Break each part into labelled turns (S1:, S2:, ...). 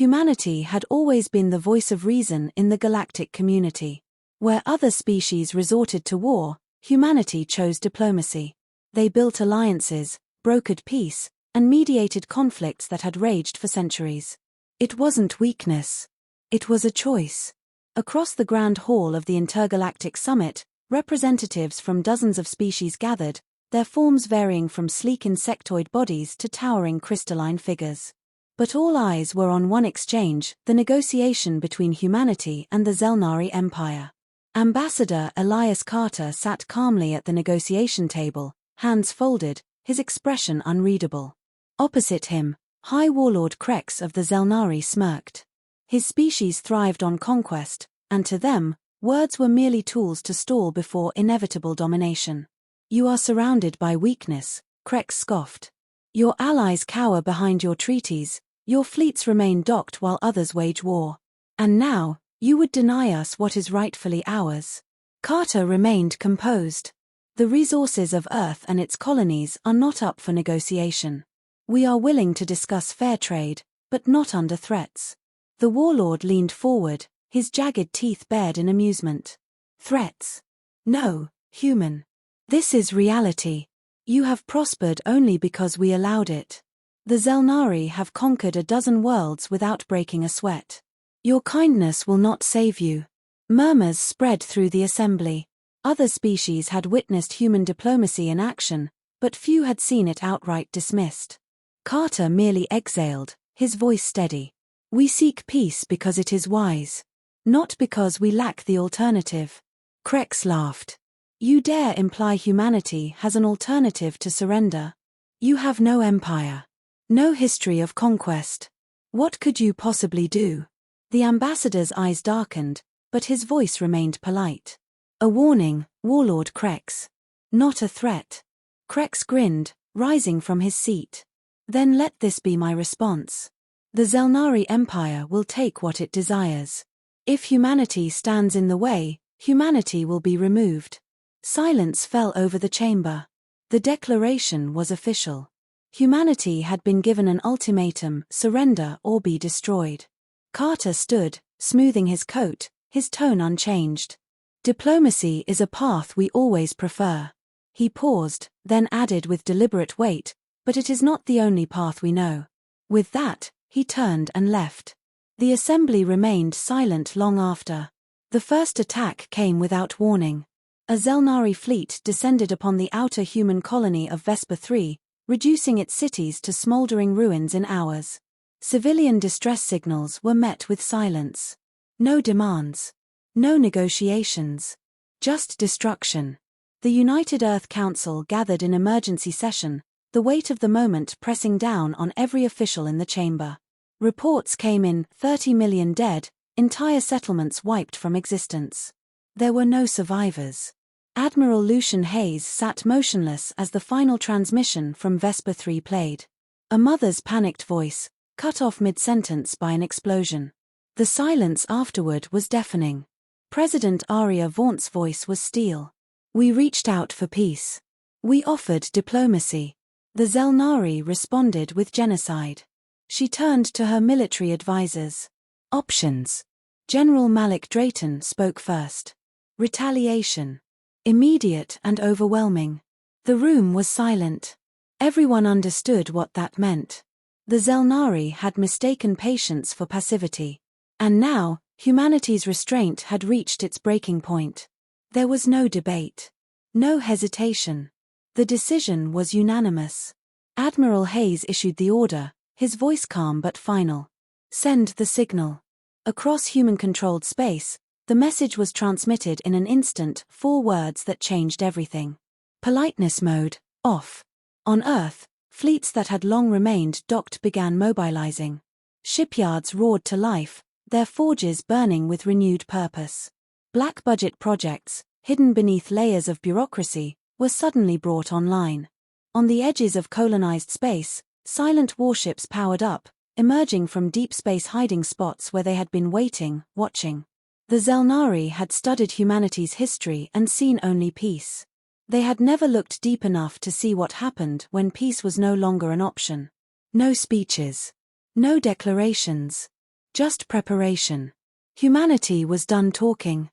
S1: Humanity had always been the voice of reason in the galactic community. Where other species resorted to war, humanity chose diplomacy. They built alliances, brokered peace, and mediated conflicts that had raged for centuries. It wasn't weakness. It was a choice. Across the Grand Hall of the Intergalactic Summit, representatives from dozens of species gathered, their forms varying from sleek insectoid bodies to towering crystalline figures. But all eyes were on one exchange, the negotiation between humanity and the Zelnari Empire. Ambassador Elias Carter sat calmly at the negotiation table, hands folded, his expression unreadable. Opposite him, High Warlord Krex of the Zelnari smirked. His species thrived on conquest, and to them, words were merely tools to stall before inevitable domination. You are surrounded by weakness, Krex scoffed. Your allies cower behind your treaties, your fleets remain docked while others wage war. And now, you would deny us what is rightfully ours. Carter remained composed. The resources of Earth and its colonies are not up for negotiation. We are willing to discuss fair trade, but not under threats. The warlord leaned forward, his jagged teeth bared in amusement. Threats? No, human. This is reality. You have prospered only because we allowed it. The Zelnari have conquered a dozen worlds without breaking a sweat. Your kindness will not save you. Murmurs spread through the assembly. Other species had witnessed human diplomacy in action, but few had seen it outright dismissed. Carter merely exhaled, his voice steady. We seek peace because it is wise. Not because we lack the alternative. Krex laughed. You dare imply humanity has an alternative to surrender? You have no empire. No history of conquest. What could you possibly do? The ambassador's eyes darkened, but his voice remained polite. A warning, Warlord Krex. Not a threat. Krex grinned, rising from his seat. Then let this be my response. The Zelnari Empire will take what it desires. If humanity stands in the way, humanity will be removed. Silence fell over the chamber. The declaration was official. Humanity had been given an ultimatum: surrender or be destroyed. Carter stood, smoothing his coat, his tone unchanged. Diplomacy is a path we always prefer. He paused, then added with deliberate weight, but it is not the only path we know. With that, he turned and left. The assembly remained silent long after. The first attack came without warning. A Zelnari fleet descended upon the outer human colony of Vespa 3, reducing its cities to smoldering ruins in hours. Civilian distress signals were met with silence. No demands. No negotiations. Just destruction. The United Earth Council gathered in emergency session, the weight of the moment pressing down on every official in the chamber. Reports came in: 30 million dead, entire settlements wiped from existence. There were no survivors. Admiral Lucian Hayes sat motionless as the final transmission from Vespa 3 played. A mother's panicked voice, cut off mid-sentence by an explosion. The silence afterward was deafening. President Aria Vaughnt's voice was steel. We reached out for peace. We offered diplomacy. The Zelnari responded with genocide. She turned to her military advisors. Options. General Malik Drayton spoke first. Retaliation. Immediate and overwhelming. The room was silent. Everyone understood what that meant. The Zelnari had mistaken patience for passivity. And now, humanity's restraint had reached its breaking point. There was no debate. No hesitation. The decision was unanimous. Admiral Hayes issued the order, his voice calm but final. Send the signal. Across human-controlled space, the message was transmitted in an instant, 4 words that changed everything. Politeness mode, off. On Earth, fleets that had long remained docked began mobilizing. Shipyards roared to life, their forges burning with renewed purpose. Black-budget projects, hidden beneath layers of bureaucracy, were suddenly brought online. On the edges of colonized space, silent warships powered up, emerging from deep space hiding spots where they had been waiting, watching. The Zelnari had studied humanity's history and seen only peace. They had never looked deep enough to see what happened when peace was no longer an option. No speeches. No declarations. Just preparation. Humanity was done talking.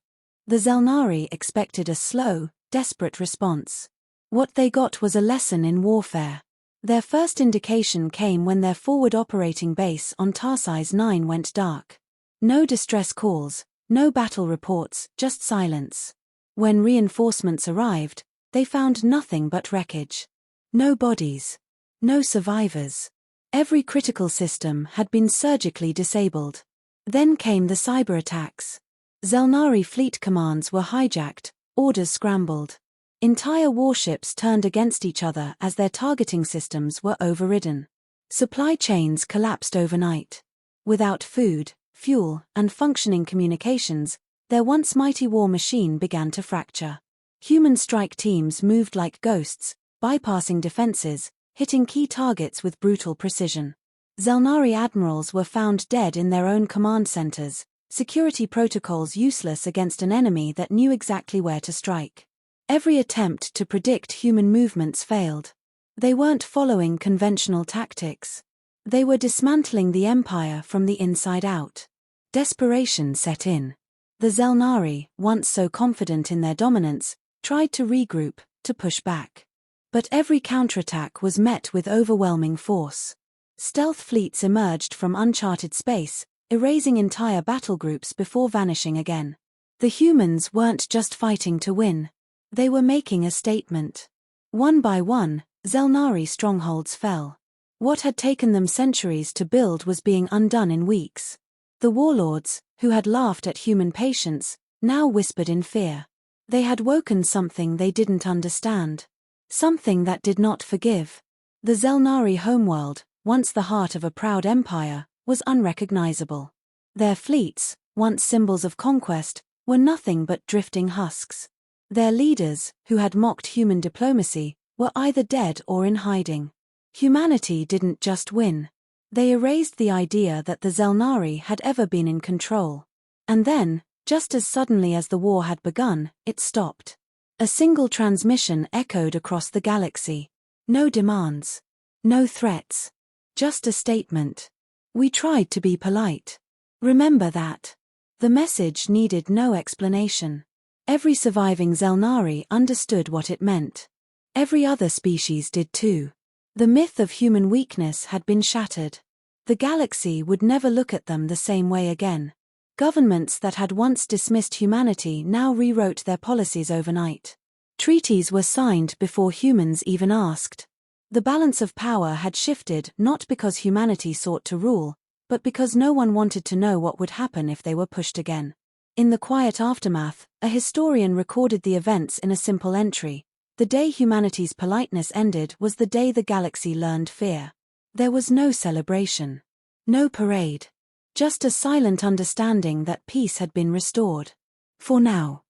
S1: The Zelnari expected a slow, desperate response. What they got was a lesson in warfare. Their first indication came when their forward operating base on Tarsi's 9 went dark. No distress calls, no battle reports, just silence. When reinforcements arrived, they found nothing but wreckage. No bodies. No survivors. Every critical system had been surgically disabled. Then came the cyber attacks. Zelnari fleet commands were hijacked, orders scrambled. Entire warships turned against each other as their targeting systems were overridden. Supply chains collapsed overnight. Without food, fuel, and functioning communications, their once mighty war machine began to fracture. Human strike teams moved like ghosts, bypassing defenses, hitting key targets with brutal precision. Zelnari admirals were found dead in their own command centers, security protocols useless against an enemy that knew exactly where to strike. Every attempt to predict human movements failed. They weren't following conventional tactics. They were dismantling the empire from the inside out. Desperation set in. The Zelnari, once so confident in their dominance, tried to regroup, to push back. But every counterattack was met with overwhelming force. Stealth fleets emerged from uncharted space, erasing entire battle groups before vanishing again. The humans weren't just fighting to win. They were making a statement. One by one, Zelnari strongholds fell. What had taken them centuries to build was being undone in weeks. The warlords, who had laughed at human patience, now whispered in fear. They had woken something they didn't understand. Something that did not forgive. The Zelnari homeworld, once the heart of a proud empire, was unrecognizable. Their fleets, once symbols of conquest, were nothing but drifting husks. Their leaders, who had mocked human diplomacy, were either dead or in hiding. Humanity didn't just win. They erased the idea that the Zelnari had ever been in control. And then, just as suddenly as the war had begun, it stopped. A single transmission echoed across the galaxy. No demands. No threats. Just a statement. We tried to be polite. Remember that. The message needed no explanation. Every surviving Zelnari understood what it meant. Every other species did too. The myth of human weakness had been shattered. The galaxy would never look at them the same way again. Governments that had once dismissed humanity now rewrote their policies overnight. Treaties were signed before humans even asked. The balance of power had shifted not because humanity sought to rule, but because no one wanted to know what would happen if they were pushed again. In the quiet aftermath, a historian recorded the events in a simple entry. The day humanity's politeness ended was the day the galaxy learned fear. There was no celebration. No parade. Just a silent understanding that peace had been restored. For now.